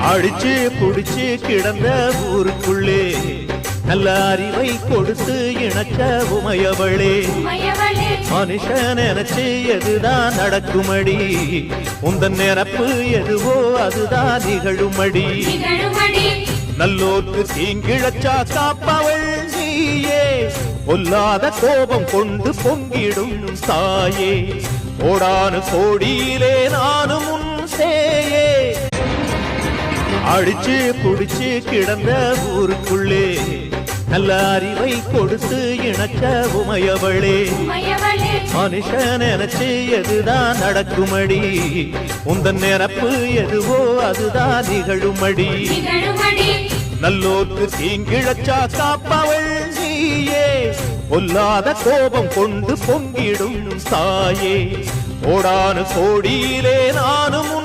அடிச்சு புடிச்சு கிடந்த ஊருக்குள்ளே நல்ல அறிவை கொடுத்து இணைச்ச உமையவளே மனுஷன் நினைச்சு எதுதான் நடக்குமடி உந்தன் நிரப்பு எதுவோ அதுதான் நிகழுமடி நல்லோர்க்கு தீங்கிழச்சா காப்பவள் நீயே பொல்லாத கோபம் கொண்டு பொங்கிடும் தாயே ஓடானு கோடியிலே நானும் உன் சேயே அடிச்சு புடிச்சு கிடந்த ஊருக்குள்ளே நல்ல அறிவை கொடுத்து இணைச்ச உமையவளே மனுஷன் நினைச்சு எதுதான் நடக்குமடி உந்தன் நிரப்பு எதுவோ அதுதான் நிகழுமடி நல்லோர்க்கு தீங்கிழச்சா காப்பவள் நீயே பொல்லாத கோபம் கொண்டு பொங்கிடும் தாயே ஓடானு கோடியிலே நானும்